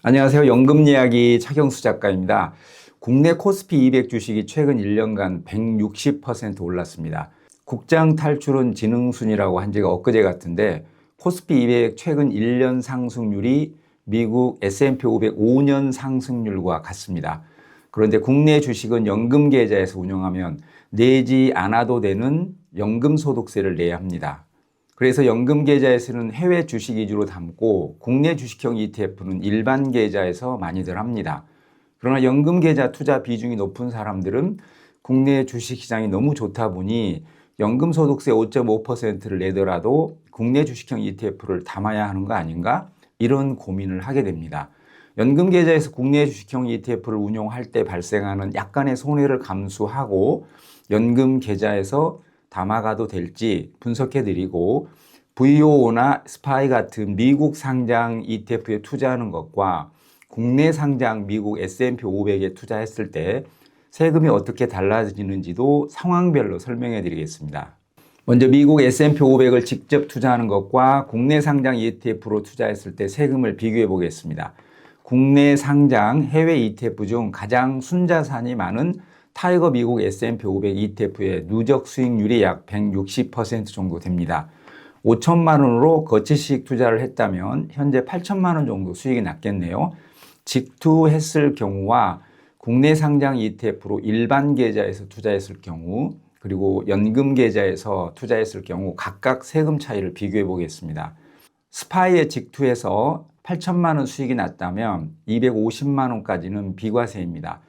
안녕하세요. 연금 이야기 차경수 작가입니다. 국내 코스피 200 주식이 최근 1년간 160% 올랐습니다. 국장 탈출은 지능순이라고 한 지가 엊그제 같은데 코스피 200 최근 1년 상승률이 미국 S&P 500 5년 상승률과 같습니다. 그런데 국내 주식은 연금 계좌에서 운영하면 내지 않아도 되는 연금소득세를 내야 합니다. 그래서 연금 계좌에서는 해외 주식 위주로 담고 국내 주식형 ETF는 일반 계좌에서 많이들 합니다. 그러나 연금 계좌 투자 비중이 높은 사람들은 국내 주식 시장이 너무 좋다 보니 연금 소득세 5.5%를 내더라도 국내 주식형 ETF를 담아야 하는 거 아닌가? 이런 고민을 하게 됩니다. 연금 계좌에서 국내 주식형 ETF를 운용할 때 발생하는 약간의 손해를 감수하고 연금 계좌에서 담아가도 될지 분석해 드리고 VOO나 SPY 같은 미국 상장 ETF에 투자하는 것과 국내 상장 미국 S&P 500에 투자했을 때 세금이 어떻게 달라지는지도 상황별로 설명해 드리겠습니다. 먼저 미국 S&P 500을 직접 투자하는 것과 국내 상장 ETF로 투자했을 때 세금을 비교해 보겠습니다. 국내 상장 해외 ETF 중 가장 순자산이 많은 타이거 미국 S&P 500 ETF의 누적 수익률이 약 160% 정도 됩니다. 5천만 원으로 거치식 투자를 했다면 현재 8천만 원 정도 수익이 났겠네요. 직투했을 경우와 국내 상장 ETF로 일반 계좌에서 투자했을 경우 그리고 연금 계좌에서 투자했을 경우 각각 세금 차이를 비교해 보겠습니다. 스파이에 직투해서 8천만 원 수익이 났다면 250만 원까지는 비과세입니다.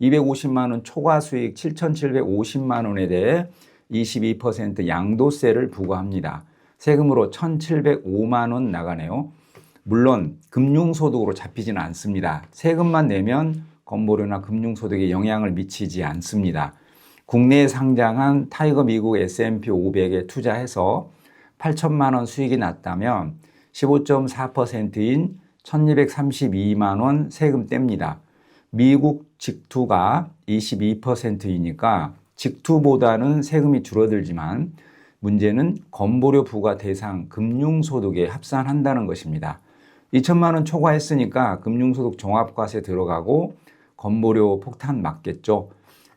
250만 원 초과 수익 7,750만 원에 대해 22% 양도세를 부과합니다. 세금으로 1,705만 원 나가네요. 물론 금융소득으로 잡히지는 않습니다. 세금만 내면 건보료나 금융소득에 영향을 미치지 않습니다. 국내에 상장한 타이거 미국 S&P 500에 투자해서 8천만 원 수익이 났다면 15.4%인 1,232만 원 세금 뗍니다. 미국 직투가 22%이니까 직투보다는 세금이 줄어들지만 문제는 건보료 부과 대상 금융소득에 합산한다는 것입니다. 2천만 원 초과했으니까 금융소득 종합과세 들어가고 건보료 폭탄 맞겠죠.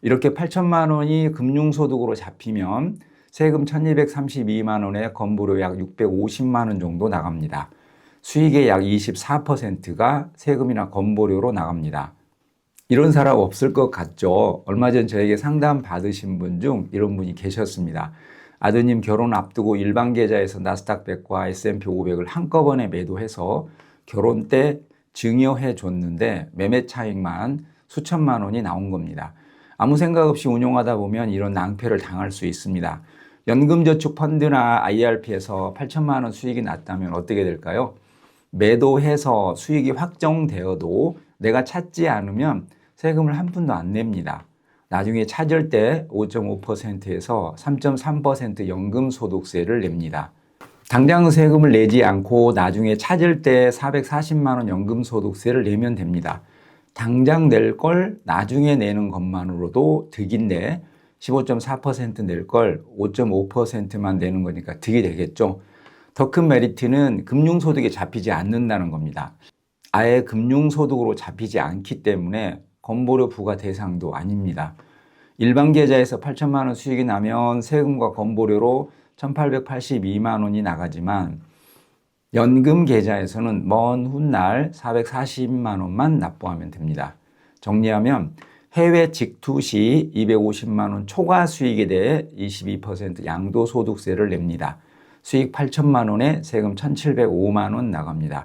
이렇게 8천만 원이 금융소득으로 잡히면 세금 1,232만 원에 건보료 약 650만 원 정도 나갑니다. 수익의 약 24%가 세금이나 건보료로 나갑니다. 이런 사람 없을 것 같죠? 얼마 전 저에게 상담 받으신 분 중 이런 분이 계셨습니다. 아드님 결혼 앞두고 일반 계좌에서 나스닥 100과 S&P 500을 한꺼번에 매도해서 결혼 때 증여해 줬는데 매매 차익만 수천만 원이 나온 겁니다. 아무 생각 없이 운용하다 보면 이런 낭패를 당할 수 있습니다. 연금저축펀드나 IRP에서 8천만 원 수익이 났다면 어떻게 될까요? 매도해서 수익이 확정되어도 내가 찾지 않으면 세금을 한 푼도 안 냅니다. 나중에 찾을 때 5.5%에서 3.3% 연금소득세를 냅니다. 당장 세금을 내지 않고 나중에 찾을 때 440만 원 연금소득세를 내면 됩니다. 당장 낼 걸 나중에 내는 것만으로도 득인데 15.4% 낼 걸 5.5%만 내는 거니까 득이 되겠죠. 더 큰 메리트는 금융소득에 잡히지 않는다는 겁니다. 아예 금융소득으로 잡히지 않기 때문에 건보료 부과 대상도 아닙니다. 일반 계좌에서 8천만 원 수익이 나면 세금과 건보료로 1,882만 원이 나가지만 연금 계좌에서는 먼 훗날 440만 원만 납부하면 됩니다. 정리하면 해외 직투 시 250만 원 초과 수익에 대해 22% 양도소득세를 냅니다. 수익 8천만 원에 세금 1,705만 원 나갑니다.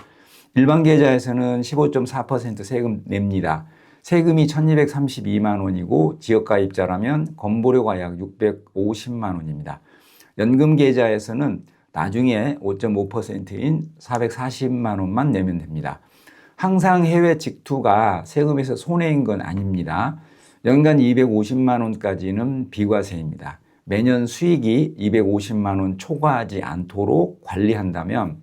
일반 계좌에서는 15.4% 세금 냅니다. 세금이 1,232만 원이고 지역가입자라면 건보료가 약 650만 원입니다. 연금 계좌에서는 나중에 5.5%인 440만 원만 내면 됩니다. 항상 해외 직투가 세금에서 손해인 건 아닙니다. 연간 250만 원까지는 비과세입니다. 매년 수익이 250만 원 초과하지 않도록 관리한다면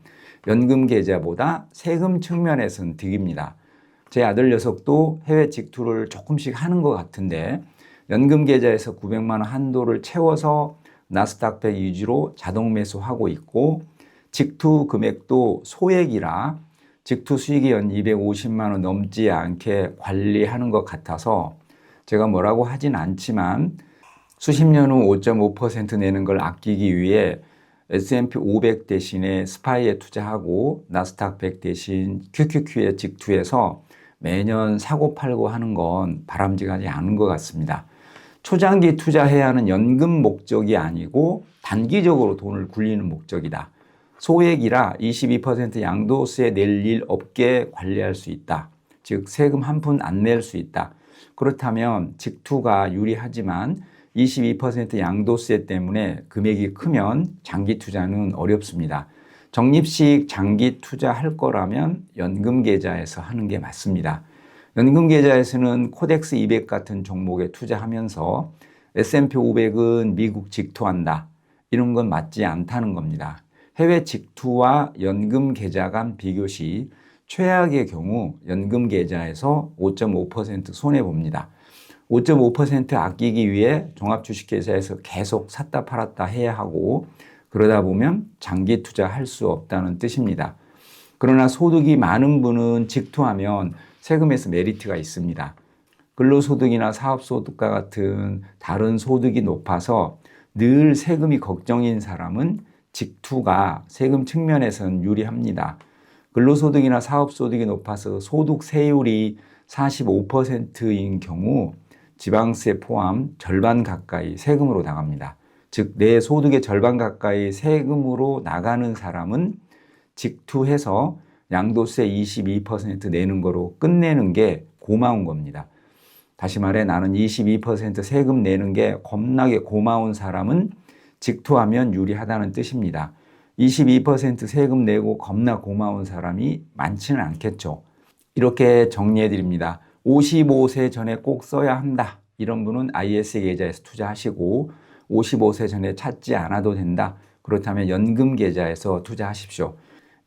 연금 계좌보다 세금 측면에서는 득입니다. 제 아들 녀석도 해외 직투를 조금씩 하는 것 같은데 연금 계좌에서 900만 원 한도를 채워서 나스닥 100 위주로 자동 매수하고 있고 직투 금액도 소액이라 직투 수익이 연 250만 원 넘지 않게 관리하는 것 같아서 제가 뭐라고 하진 않지만 수십 년 후 5.5% 내는 걸 아끼기 위해 S&P 500 대신에 스파이에 투자하고 나스닥 100 대신 QQQ에 직투해서 매년 사고 팔고 하는 건 바람직하지 않은 것 같습니다. 초장기 투자해야 하는 연금 목적이 아니고 단기적으로 돈을 굴리는 목적이다. 소액이라 22% 양도세 낼 일 없게 관리할 수 있다. 즉 세금 한 푼 안 낼 수 있다. 그렇다면 직투가 유리하지만 22% 양도세 때문에 금액이 크면 장기 투자는 어렵습니다. 적립식 장기 투자할 거라면 연금 계좌에서 하는 게 맞습니다. 연금 계좌에서는 코덱스 200 같은 종목에 투자하면서 S&P 500은 미국 직투한다. 이런 건 맞지 않다는 겁니다. 해외 직투와 연금 계좌 간 비교 시 최악의 경우 연금 계좌에서 5.5% 손해봅니다. 5.5% 아끼기 위해 종합주식계좌에서 계속 샀다 팔았다 해야 하고 그러다 보면 장기 투자할 수 없다는 뜻입니다. 그러나 소득이 많은 분은 직투하면 세금에서 메리트가 있습니다. 근로소득이나 사업소득과 같은 다른 소득이 높아서 늘 세금이 걱정인 사람은 직투가 세금 측면에서는 유리합니다. 근로소득이나 사업소득이 높아서 소득세율이 45%인 경우 지방세 포함 절반 가까이 세금으로 나갑니다. 즉, 내 소득의 절반 가까이 세금으로 나가는 사람은 직투해서 양도세 22% 내는 거로 끝내는 게 고마운 겁니다. 다시 말해 나는 22% 세금 내는 게 겁나게 고마운 사람은 직투하면 유리하다는 뜻입니다. 22% 세금 내고 겁나 고마운 사람이 많지는 않겠죠. 이렇게 정리해 드립니다. 55세 전에 꼭 써야 한다. 이런 분은 ISA 계좌에서 투자하시고 55세 전에 찾지 않아도 된다. 그렇다면 연금 계좌에서 투자하십시오.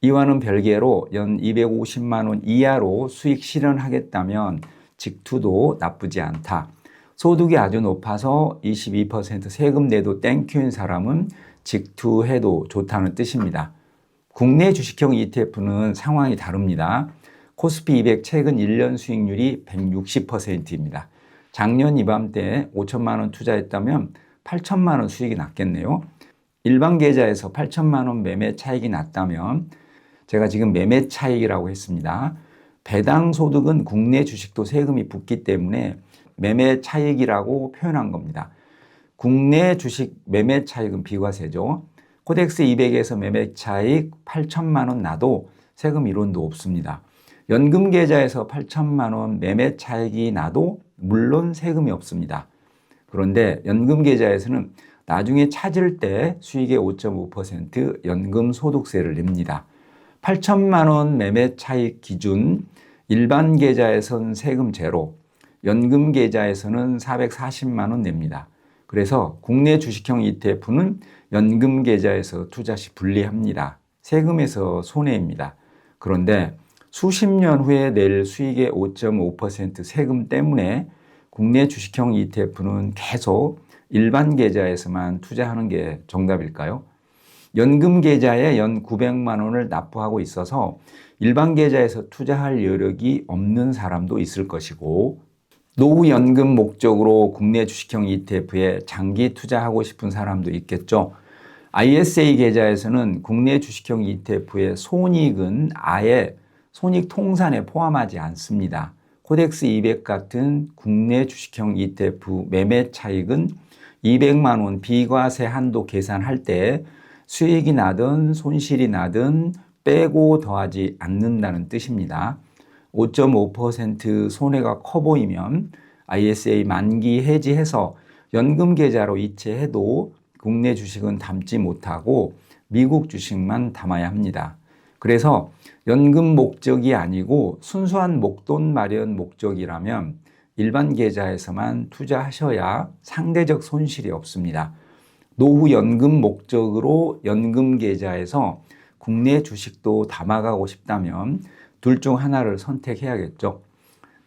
이와는 별개로 연 250만 원 이하로 수익 실현하겠다면 직투도 나쁘지 않다. 소득이 아주 높아서 22% 세금 내도 땡큐인 사람은 직투해도 좋다는 뜻입니다. 국내 주식형 ETF는 상황이 다릅니다. 코스피 200 최근 1년 수익률이 160%입니다. 작년 이맘때 5천만 원 투자했다면 8천만 원 수익이 났겠네요. 일반 계좌에서 8천만 원 매매 차익이 났다면 제가 지금 매매 차익이라고 했습니다. 배당 소득은 국내 주식도 세금이 붙기 때문에 매매 차익이라고 표현한 겁니다. 국내 주식 매매 차익은 비과세죠. 코덱스 200에서 매매 차익 8천만 원 나도 세금 이론도 없습니다. 연금 계좌에서 8천만 원 매매 차익이 나도 물론 세금이 없습니다. 그런데 연금 계좌에서는 나중에 찾을 때 수익의 5.5% 연금 소득세를 냅니다. 8천만 원 매매 차익 기준 일반 계좌에서는 세금 제로, 연금 계좌에서는 440만 원 냅니다. 그래서 국내 주식형 ETF는 연금 계좌에서 투자 시 불리합니다. 세금에서 손해입니다. 그런데 수십 년 후에 낼 수익의 5.5% 세금 때문에 국내 주식형 ETF는 계속 일반 계좌에서만 투자하는 게 정답일까요? 연금 계좌에 연 900만 원을 납부하고 있어서 일반 계좌에서 투자할 여력이 없는 사람도 있을 것이고 노후 연금 목적으로 국내 주식형 ETF에 장기 투자하고 싶은 사람도 있겠죠. ISA 계좌에서는 국내 주식형 ETF의 손익은 아예 손익 통산에 포함하지 않습니다. 코덱스 200 같은 국내 주식형 ETF 매매 차익은 200만 원 비과세 한도 계산할 때 수익이 나든 손실이 나든 빼고 더하지 않는다는 뜻입니다. 5.5% 손해가 커 보이면 ISA 만기 해지해서 연금 계좌로 이체해도 국내 주식은 담지 못하고 미국 주식만 담아야 합니다. 그래서 연금 목적이 아니고 순수한 목돈 마련 목적이라면 일반 계좌에서만 투자하셔야 상대적 손실이 없습니다. 노후 연금 목적으로 연금 계좌에서 국내 주식도 담아가고 싶다면 둘 중 하나를 선택해야겠죠.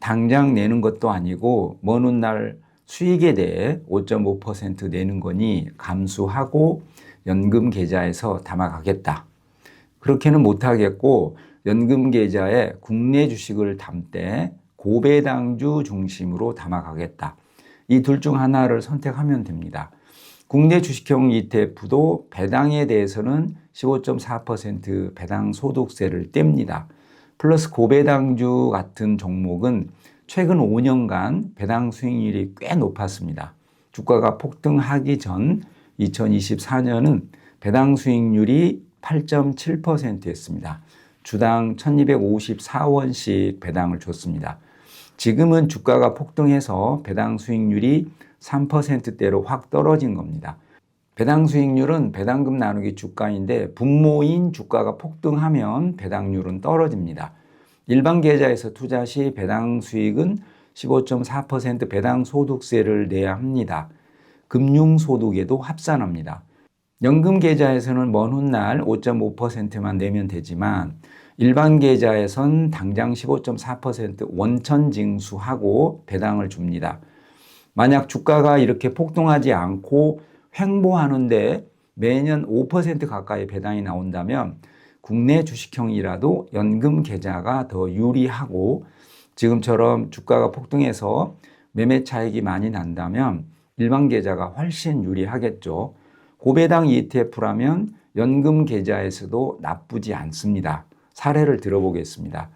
당장 내는 것도 아니고 먼 훗날 수익에 대해 5.5% 내는 거니 감수하고 연금 계좌에서 담아가겠다. 그렇게는 못하겠고 연금 계좌에 국내 주식을 담되 고배당주 중심으로 담아가겠다. 이 둘 중 하나를 선택하면 됩니다. 국내 주식형 ETF도 배당에 대해서는 15.4% 배당 소득세를 뗍니다. 플러스 고배당주 같은 종목은 최근 5년간 배당 수익률이 꽤 높았습니다. 주가가 폭등하기 전 2024년은 배당 수익률이 8.7%였습니다. 주당 1254원씩 배당을 줬습니다. 지금은 주가가 폭등해서 배당 수익률이 3%대로 확 떨어진 겁니다. 배당 수익률은 배당금 나누기 주가인데 분모인 주가가 폭등하면 배당률은 떨어집니다. 일반 계좌에서 투자 시 배당 수익은 15.4% 배당 소득세를 내야 합니다. 금융소득에도 합산합니다. 연금 계좌에서는 먼 훗날 5.5%만 내면 되지만 일반 계좌에선 당장 15.4% 원천 징수하고 배당을 줍니다. 만약 주가가 이렇게 폭등하지 않고 횡보하는데 매년 5% 가까이 배당이 나온다면 국내 주식형이라도 연금 계좌가 더 유리하고 지금처럼 주가가 폭등해서 매매 차익이 많이 난다면 일반 계좌가 훨씬 유리하겠죠. 고배당 ETF라면 연금 계좌에서도 나쁘지 않습니다. 사례를 들어보겠습니다.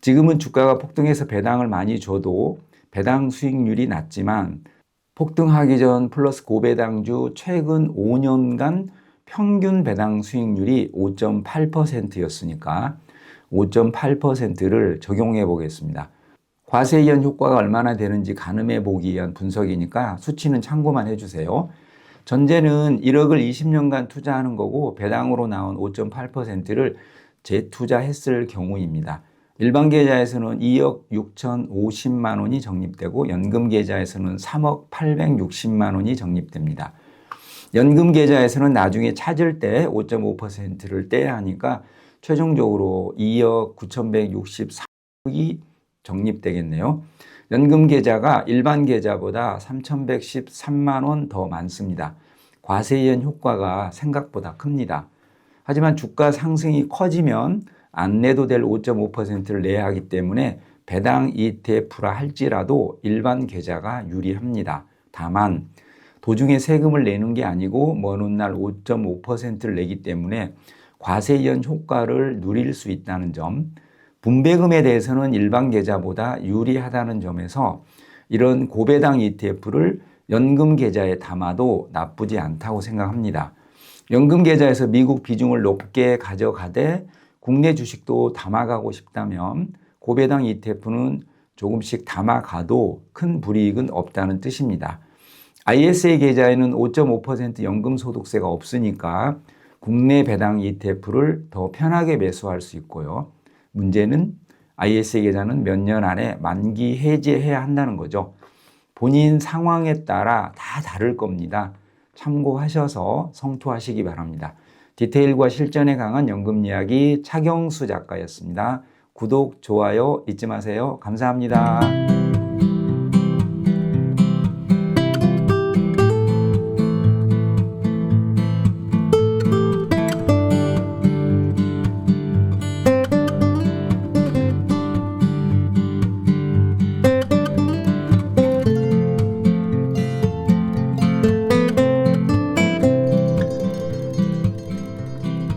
지금은 주가가 폭등해서 배당을 많이 줘도 배당 수익률이 낮지만 폭등하기 전 플러스 고배당주 최근 5년간 평균 배당 수익률이 5.8%였으니까 5.8%를 적용해 보겠습니다. 과세이연 효과가 얼마나 되는지 가늠해 보기 위한 분석이니까 수치는 참고만 해주세요. 전제는 1억을 20년간 투자하는 거고 배당으로 나온 5.8%를 재투자했을 경우입니다. 일반 계좌에서는 2억 6,050만 원이 적립되고 연금 계좌에서는 3억 860만 원이 적립됩니다. 연금 계좌에서는 나중에 찾을 때 5.5%를 떼야 하니까 최종적으로 2억 9,164억이 적립되겠네요. 연금 계좌가 일반 계좌보다 3,113만 원 더 많습니다. 과세이연 효과가 생각보다 큽니다. 하지만 주가 상승이 커지면 안 내도 될 5.5%를 내야 하기 때문에 배당 ETF라 할지라도 일반 계좌가 유리합니다. 다만 도중에 세금을 내는 게 아니고 먼 훗날 5.5%를 내기 때문에 과세이연 효과를 누릴 수 있다는 점, 분배금에 대해서는 일반 계좌보다 유리하다는 점에서 이런 고배당 ETF를 연금 계좌에 담아도 나쁘지 않다고 생각합니다. 연금 계좌에서 미국 비중을 높게 가져가되 국내 주식도 담아가고 싶다면 고배당 ETF는 조금씩 담아가도 큰 불이익은 없다는 뜻입니다. ISA 계좌에는 5.5% 연금소득세가 없으니까 국내 배당 ETF를 더 편하게 매수할 수 있고요. 문제는 ISA 계좌는 몇 년 안에 만기 해지해야 한다는 거죠. 본인 상황에 따라 다 다를 겁니다. 참고하셔서 성투하시기 바랍니다. 디테일과 실전에 강한 연금 이야기 차경수 작가였습니다. 구독, 좋아요 잊지 마세요. 감사합니다.